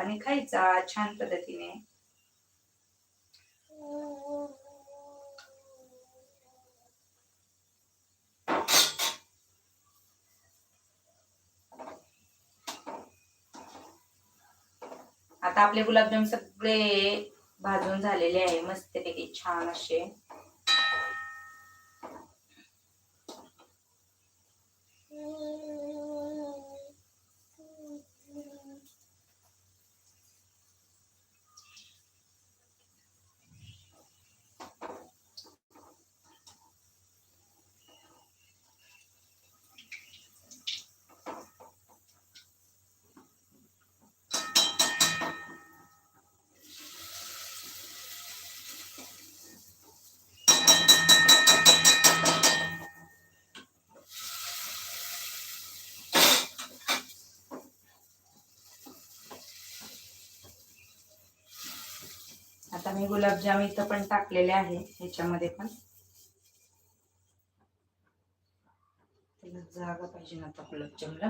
आणि खायचा छान पद्धतीने. आता आपले गुलाबजाम सगळे भाजून झालेले आहे मस्तपैकी छान असे. आता मी गुलाबजाम इथं पण टाकलेले आहे, ह्याच्यामध्ये पण त्याला जागा पाहिजे ना आता गुलाबजामला.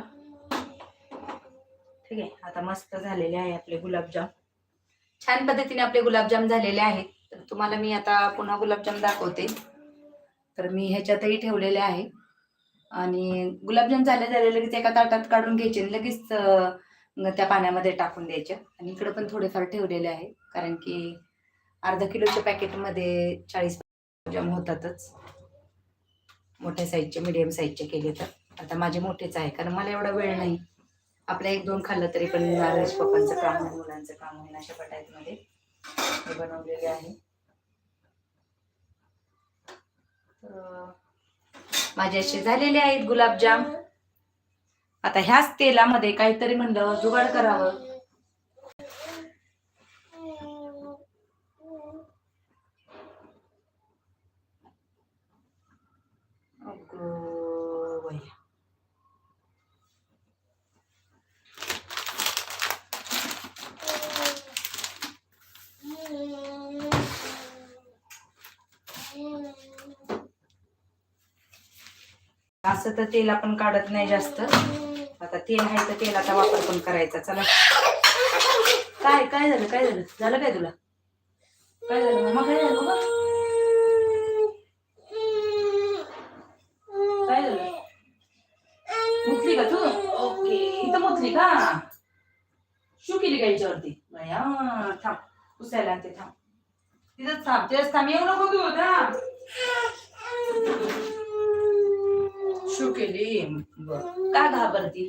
ठीक आहे, आता मस्त झालेले आहे आपले गुलाबजाम. छान पद्धतीने आपले गुलाबजाम झालेले आहेत. तर तुम्हाला मी आता पुन्हा गुलाबजाम दाखवते. तर मी ह्याच्यातही ठेवलेले आहे आणि गुलाबजाम झाले लगेच एका ताटात काढून घ्यायचे, लगेच त्या पाण्यामध्ये टाकून द्यायचे. आणि इकडे पण थोडेफार ठेवलेले आहे, कारण की अर्धा किलोच्या पॅकेटमध्ये 40 गुलाबजाम होतातच, मोठ्या साईजचे मिडियम साईजचे केले तर. आता माझे मोठेच आहे, कारण मला एवढा वेळ नाही. आपल्या 1-2 खाल्लं तरी पण नाराज पप्पांचं काम आहे, मुलांचं काम आहे, अशा पटायतमध्ये हे बनवलेले आहे. तर माझे असे झालेले आहेत गुलाबजाम. आता ह्याच तेलामध्ये काहीतरी म्हणलं जुगाड करावं. असं तर तेल आपण काढत नाही जास्त. आता तेल आहे तर तेलाचा वापर पण करायचा. चला, काय काय झालं काय झालं झालं काय तुला? काय झालं मग? काय झालं मग? काय झालं? मुतली का तू? ओके, इथं मुतली का? शू केली का याच्यावरती? थांब, पुसायला आणते, थांब तिथंच थांब, तेच थांब, येऊ नको तू. थांब, शू केली. का घाबरती?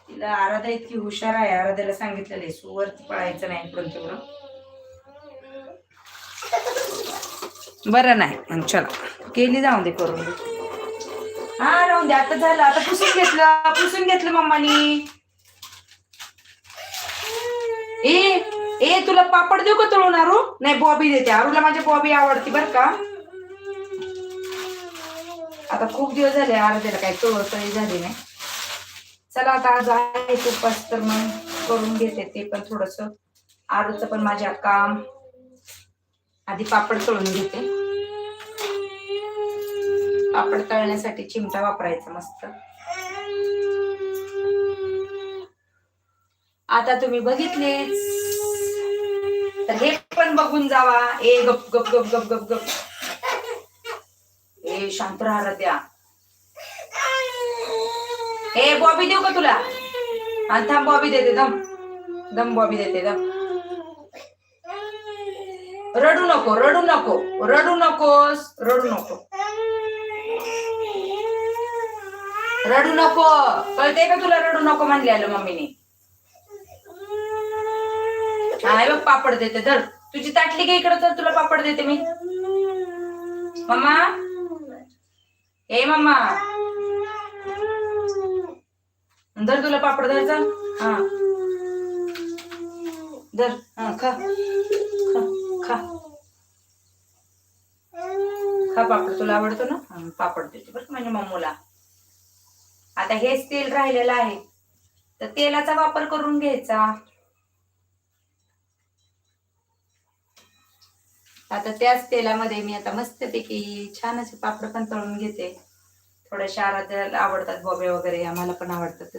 तिला आराधा इतकी हुशार आहे, आराध्याला सांगितलेलं सुवरती पळायचं नाही इकडून तिकडून. बरं नाही, चला केली, जाऊन दे, करून दे. हा राहून दे, आता झालं, आता पुसून घेतलं मम्मानी. ए तुला पापड देऊ का तळून? आरू नाही, बॉबी देते. आरूला माझी बॉबी आवडती बर का. आता खूप दिवस झाले आराध्याला काही तळी झाली नाही. चला, आता आज आहे उपास तर मग करून घेते ते पण थोडस. आरूचं पण माझ्या काम. आधी पापड तळून घेते. पापड तळण्यासाठी चिमटा वापरायचा मस्त. आता तुम्ही बघितलेच तर हे पण बघून जावा. ए गप गप गप गप गप गप. ए शांत राहा द्या. ए बॉबी देऊ का तुला? आणि थांब, बॉबी देते, दम बॉबी देते, दम. रडू नको, रडू नको, रडू नकोस, रडू नको, रडू नको. कळते का तुला? रडू नको म्हणलेलं मम्मीने. आहे बघ, पापड देते. धर, तुझी ताटली घे इकडे, तर तुला पापड देते मी. मम्मा, ए मम्मा, धर तुला पापड, धर जा. हा धर, हा खा खा खा पापड, तुला आवडतो ना? पापड देते बरं म्हणजे मम्मूला. आता हेच तेल राहिलेलं आहे, तर तेलाचा वापर करून घ्यायचा. आता त्याच तेलामध्ये मी आता मस्तपैकी छान असे पापड पण तळून घेते. थोड्याशा आराध्याला आवडतात बॉबे वगैरे, आम्हाला पण आवडतात, तर ते